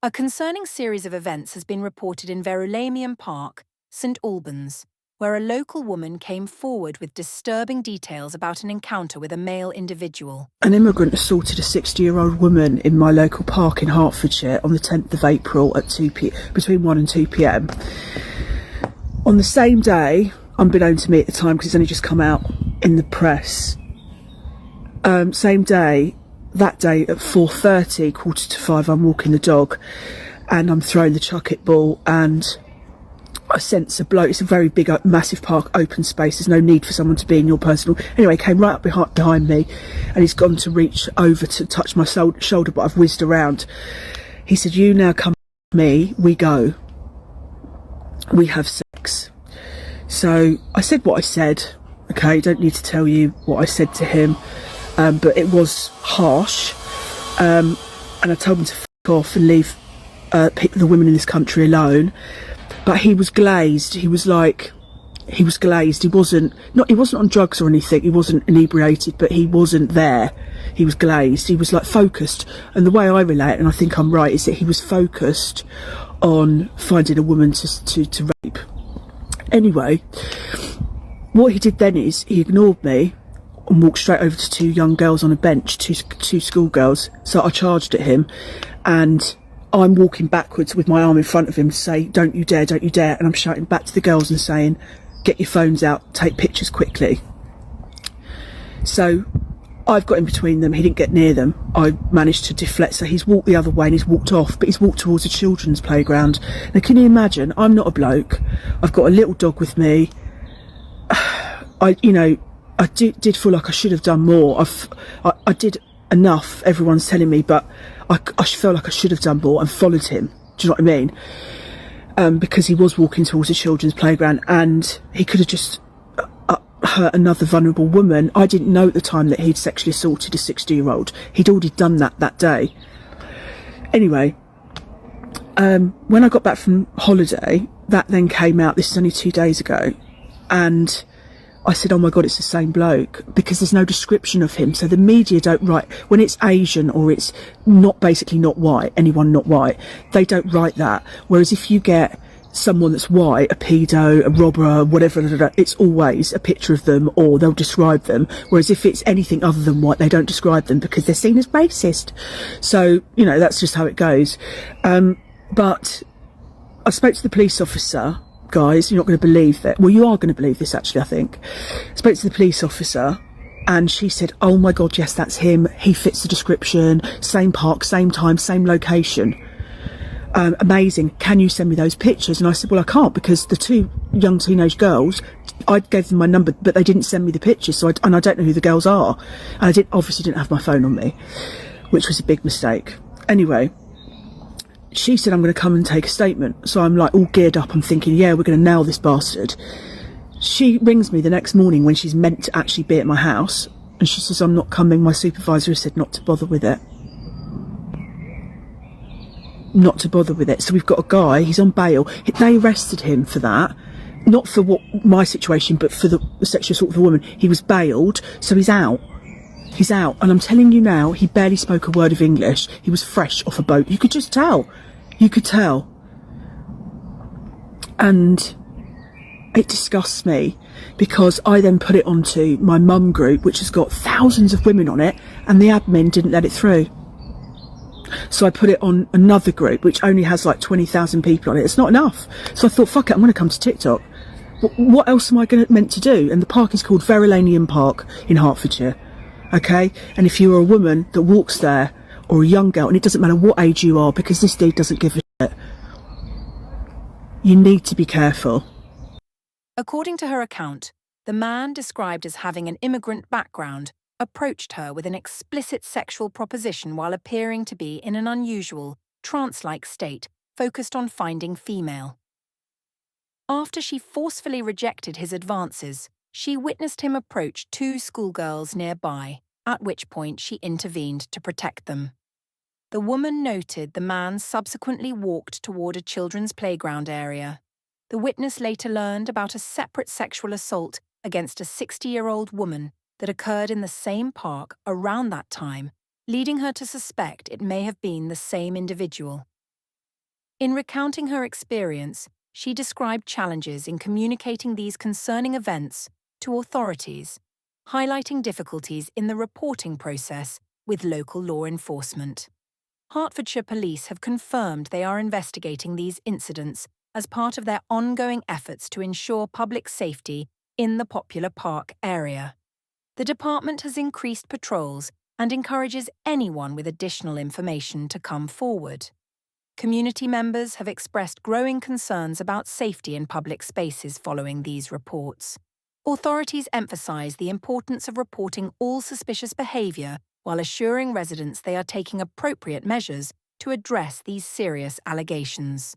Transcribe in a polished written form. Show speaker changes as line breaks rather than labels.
A concerning series of events has been reported in Verulamium Park, St Albans, where a local woman came forward with disturbing details about an encounter with a male individual.
An immigrant assaulted a 60-year-old woman in my local park in Hertfordshire on the 10th of April at between 1 and 2 p.m. On the same day, unbeknown to me at the time because it's only just come out in the press, same day, that day at 4:30, 4:45, I'm walking the dog and I'm throwing the chuck-it ball and I sense a bloke. It's a very big, massive park, open space. There's no need for someone to be in your personal... Anyway, he came right up behind me and he's gone to reach over to touch my shoulder, but I've whizzed around. He said, "You now come with me, we go. We have sex." So I said what I said. Okay, don't need to tell you what I said to him. But it was harsh, and I told him to fuck off and leave the women in this country alone. But he was glazed. He was glazed. He wasn't on drugs or anything. He wasn't inebriated, but he wasn't there. He was glazed. He was like focused. And the way I relate, and I think I'm right, is that he was focused on finding a woman to rape. Anyway, what he did then is he ignored me and walked straight over to two young girls on a bench, two schoolgirls. So I charged at him, and I'm walking backwards with my arm in front of him to say, "Don't you dare, don't you dare." And I'm shouting back to the girls and saying, "Get your phones out, take pictures quickly." So I've got in between them. He didn't get near them. I managed to deflect. So he's walked the other way and he's walked off, but he's walked towards a children's playground. Now, can you imagine? I'm not a bloke. I've got a little dog with me. I did feel like I should have done more. I did enough, everyone's telling me, but I felt like I should have done more and followed him. Do you know what I mean? Because he was walking towards a children's playground and he could have just hurt another vulnerable woman. I didn't know at the time that he'd sexually assaulted a 60-year-old. He'd already done that day. Anyway, when I got back from holiday, that then came out. This is only 2 days ago. And I said, "Oh my God, it's the same bloke," because there's no description of him. So the media don't write, when it's Asian or it's not white, anyone not white, they don't write that. Whereas if you get someone that's white, a pedo, a robber, whatever, it's always a picture of them or they'll describe them. Whereas if it's anything other than white, they don't describe them because they're seen as racist. So, that's just how it goes. But I spoke to the police officer. Guys, you're not going to believe that. Well, you are going to believe this, actually, I think. I spoke to the police officer and she said, "Oh my God, yes, that's him. He fits the description. Same park, same time, same location. Amazing. Can you send me those pictures?" And I said, "Well, I can't because the two young teenage girls, I gave them my number, but they didn't send me the pictures. So I don't know who the girls are. And I obviously didn't have my phone on me, which was a big mistake." Anyway, she said, "I'm going to come and take a statement." So I'm like all geared up. I'm thinking, yeah, we're going to nail this bastard. She rings me the next morning when she's meant to actually be at my house. And she says, "I'm not coming. My supervisor has said not to bother with it." Not to bother with it. So we've got a guy, he's on bail. They arrested him for that. Not for my situation, but for the sexual assault of the woman. He was bailed, so he's out. He's out. And I'm telling you now, he barely spoke a word of English. He was fresh off a boat. You could just tell. You could tell. And it disgusts me because I then put it onto my mum group, which has got thousands of women on it, and the admin didn't let it through. So I put it on another group, which only has like 20,000 people on it. It's not enough. So I thought, fuck it, I'm going to come to TikTok. What else am I meant to do? And the park is called Verulamium Park in Hertfordshire. Okay? And if you're a woman that walks there, or a young girl, and it doesn't matter what age you are, because this dude doesn't give a shit, you need to be careful.
According to her account, the man, described as having an immigrant background, approached her with an explicit sexual proposition while appearing to be in an unusual, trance-like state focused on finding female. After she forcefully rejected his advances, she witnessed him approach two schoolgirls nearby, at which point she intervened to protect them. The woman noted the man subsequently walked toward a children's playground area. The witness later learned about a separate sexual assault against a 60-year-old woman that occurred in the same park around that time, leading her to suspect it may have been the same individual. In recounting her experience, she described challenges in communicating these concerning events to authorities, highlighting difficulties in the reporting process with local law enforcement. Hertfordshire Police have confirmed they are investigating these incidents as part of their ongoing efforts to ensure public safety in the popular park area. The department has increased patrols and encourages anyone with additional information to come forward. Community members have expressed growing concerns about safety in public spaces following these reports. Authorities emphasise the importance of reporting all suspicious behaviour while assuring residents they are taking appropriate measures to address these serious allegations.